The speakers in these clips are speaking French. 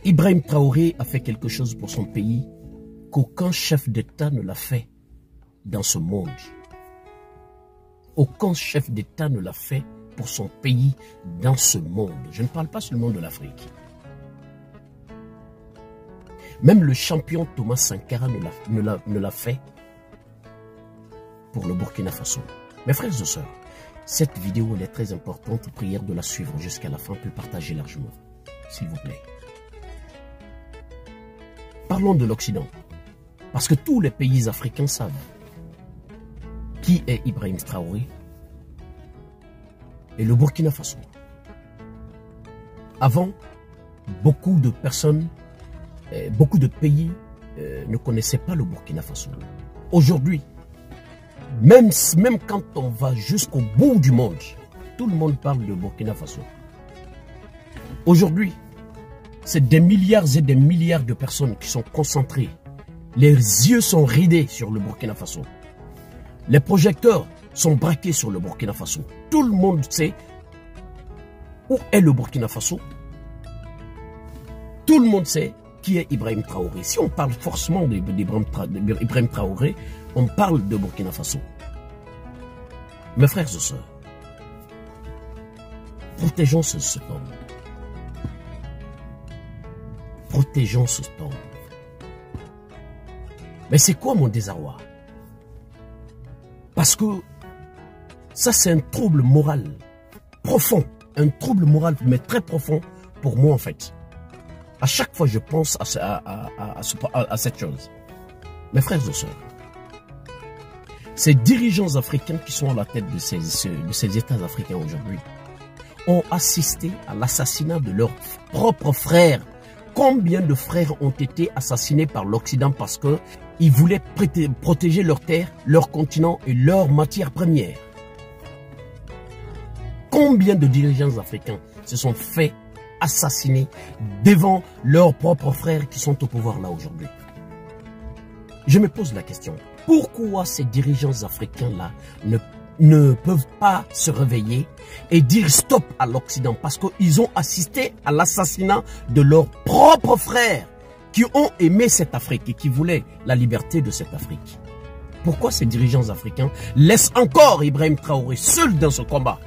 Ibrahim Traoré a fait quelque chose pour son pays qu'aucun chef d'État ne l'a fait dans ce monde. Aucun chef d'État ne l'a fait pour son pays dans ce monde. Je ne parle pas seulement de l'Afrique. Même le champion Thomas Sankara ne l'a fait pour le Burkina Faso. Mes frères et sœurs, cette vidéo elle est très importante. Prière de la suivre jusqu'à la fin, puis partager largement, s'il vous plaît. Parlons de l'Occident, parce que tous les pays africains savent qui est Ibrahim Traoré et le Burkina Faso. Avant, beaucoup de personnes, beaucoup de pays ne connaissaient pas le Burkina Faso. Aujourd'hui, même quand on va jusqu'au bout du monde, tout le monde parle de Burkina Faso. Aujourd'hui, c'est des milliards et des milliards de personnes qui sont concentrées. Les yeux sont ridés sur le Burkina Faso. Les projecteurs sont braqués sur le Burkina Faso. Tout le monde sait où est le Burkina Faso. Tout le monde sait qui est Ibrahim Traoré. Si on parle forcément d'Ibrahim Traoré, on parle de Burkina Faso. Mes frères et sœurs, protégeons ce homme. Protégeons ce homme. Mais c'est quoi mon désarroi? Parce que ça, c'est un trouble moral profond. Un trouble moral, mais très profond pour moi, en fait. À chaque fois, je pense à cette chose. Mes frères et sœurs, ces dirigeants africains qui sont à la tête de ces États africains aujourd'hui ont assisté à l'assassinat de leurs propres frères. Combien de frères ont été assassinés par l'Occident parce qu'ils voulaient protéger leur terre, leur continent et leurs matières premières? Combien de dirigeants africains se sont fait assassiner devant leurs propres frères qui sont au pouvoir là aujourd'hui? Je me pose la question, pourquoi ces dirigeants africains-là ne peuvent pas se réveiller et dire stop à l'Occident? Parce qu'ils ont assisté à l'assassinat de leurs propres frères qui ont aimé cette Afrique et qui voulaient la liberté de cette Afrique. Pourquoi ces dirigeants africains laissent encore Ibrahim Traoré seul dans ce combat?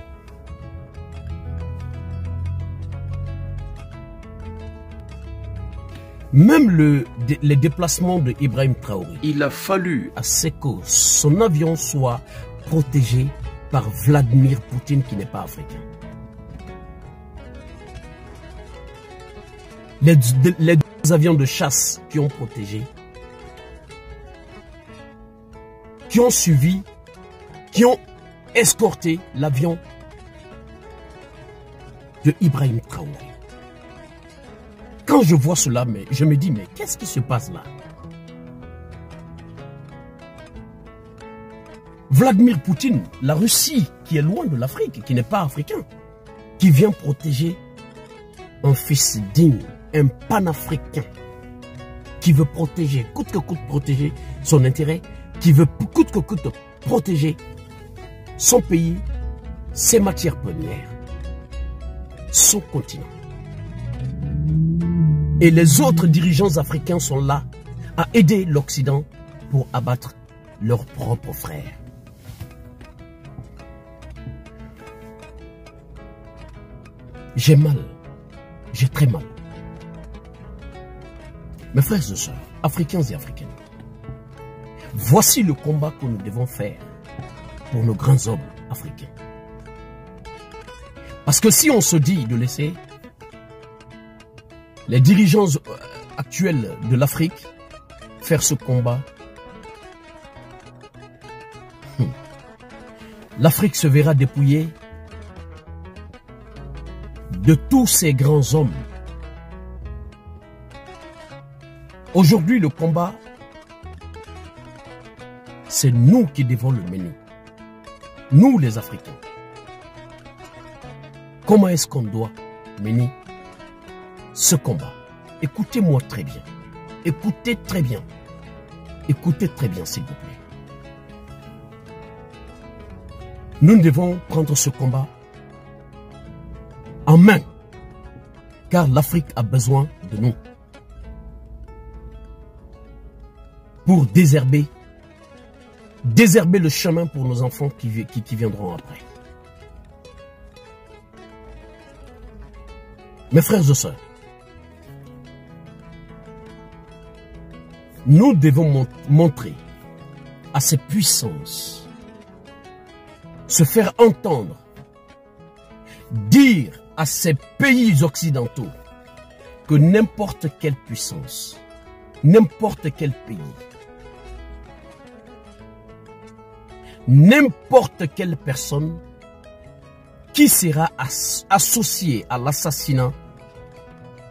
Même les déplacements de Ibrahim Traoré, il a fallu à ce que son avion soit protégé par Vladimir Poutine qui n'est pas africain. Les deux avions de chasse qui ont protégé, qui ont suivi, qui ont escorté l'avion de Ibrahim Traoré. Quand je vois cela, je me dis, mais qu'est-ce qui se passe là? Vladimir Poutine, la Russie, qui est loin de l'Afrique, qui n'est pas africain, qui vient protéger un fils digne, un panafricain, qui veut protéger, coûte que coûte protéger son intérêt, qui veut coûte que coûte protéger son pays, ses matières premières, son continent. Et les autres dirigeants africains sont là à aider l'Occident pour abattre leurs propres frères. J'ai mal, j'ai très mal. Mes frères et sœurs, africains et africaines, voici le combat que nous devons faire pour nos grands hommes africains. Parce que si on se dit de laisser les dirigeants actuels de l'Afrique faire ce combat, l'Afrique se verra dépouillée de tous ces grands hommes. Aujourd'hui, le combat, c'est nous qui devons le mener. Nous, les Africains. Comment est-ce qu'on doit mener ce combat? Écoutez-moi très bien. Écoutez très bien. Écoutez très bien, s'il vous plaît. Nous devons prendre ce combat en main, car l'Afrique a besoin de nous pour désherber le chemin pour nos enfants qui viendront après. Mes frères et sœurs, nous devons montrer à ces puissances, se faire entendre, dire à ces pays occidentaux que n'importe quelle puissance, n'importe quel pays, n'importe quelle personne qui sera associée à l'assassinat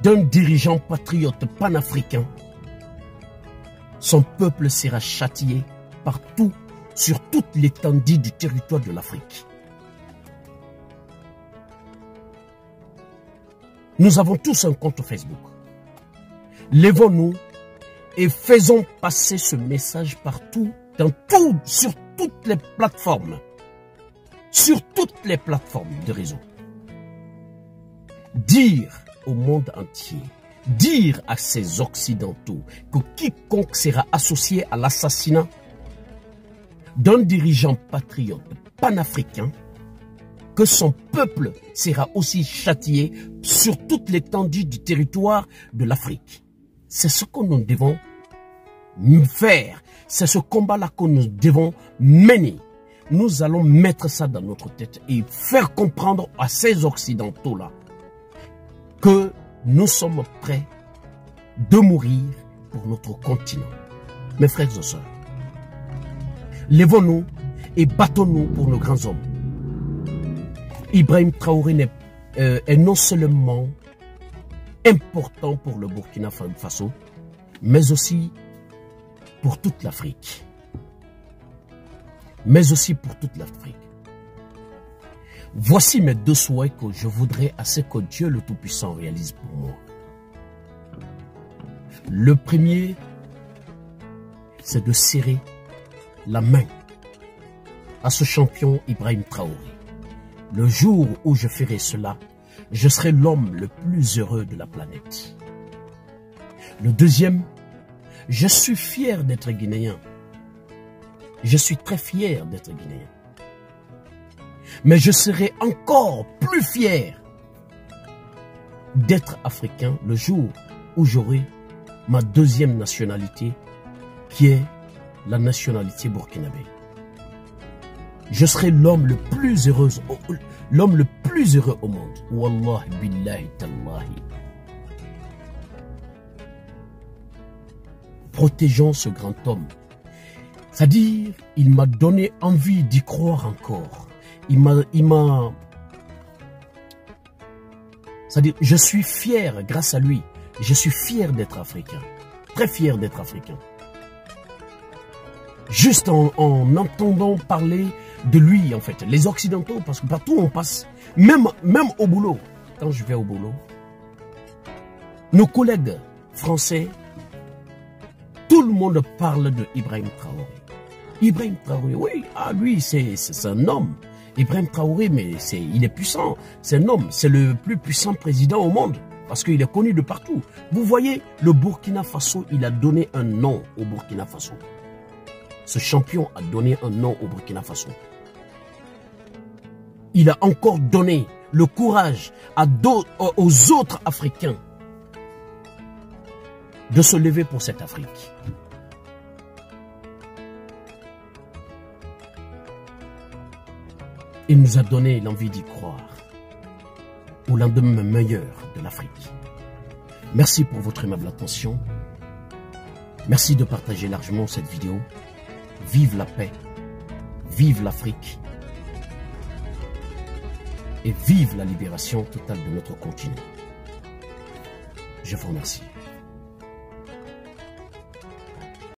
d'un dirigeant patriote panafricain, son peuple sera châtié partout, sur toute l'étendue du territoire de l'Afrique. Nous avons tous un compte Facebook. Lèvons-nous et faisons passer ce message partout, sur toutes les plateformes. Sur toutes les plateformes de réseau. Dire au monde entier, dire à ces Occidentaux que quiconque sera associé à l'assassinat d'un dirigeant patriote panafricain, que son peuple sera aussi châtié sur toute l'étendue du territoire de l'Afrique. C'est ce que nous devons faire. C'est ce combat-là que nous devons mener. Nous allons mettre ça dans notre tête et faire comprendre à ces Occidentaux-là que nous sommes prêts de mourir pour notre continent. Mes frères et sœurs, lèvons-nous et battons-nous pour nos grands hommes. Ibrahim Traoré est non seulement important pour le Burkina Faso, mais aussi pour toute l'Afrique. Mais aussi pour toute l'Afrique. Voici mes deux souhaits que je voudrais à ce que Dieu le Tout-Puissant réalise pour moi. Le premier, c'est de serrer la main à ce champion Ibrahim Traoré. Le jour où je ferai cela, je serai l'homme le plus heureux de la planète. Le deuxième, je suis fier d'être guinéen. Je suis très fier d'être guinéen. Mais je serai encore plus fier d'être africain le jour où j'aurai ma deuxième nationalité, qui est la nationalité burkinabé. Je serai l'homme le plus heureux au monde. Wallahi billahi tallahi. Protégeons ce grand homme. C'est-à-dire, il m'a donné envie d'y croire encore. C'est-à-dire, je suis fier grâce à lui. Je suis fier d'être africain. Très fier d'être africain. Juste en entendant parler de lui, en fait. Les Occidentaux, parce que partout on passe, même au boulot, quand je vais au boulot, nos collègues français, tout le monde parle de Ibrahim Traoré. Ibrahim Traoré, oui, lui, c'est un homme. Ibrahim Traoré, mais il est puissant. C'est un homme, c'est le plus puissant président au monde. Parce qu'il est connu de partout. Vous voyez, le Burkina Faso, il a donné un nom au Burkina Faso. Ce champion a donné un nom au Burkina Faso. Il a encore donné le courage aux autres Africains de se lever pour cette Afrique. Il nous a donné l'envie d'y croire au lendemain meilleur de l'Afrique. Merci pour votre aimable attention. Merci de partager largement cette vidéo. Vive la paix, vive l'Afrique et vive la libération totale de notre continent. Je vous remercie.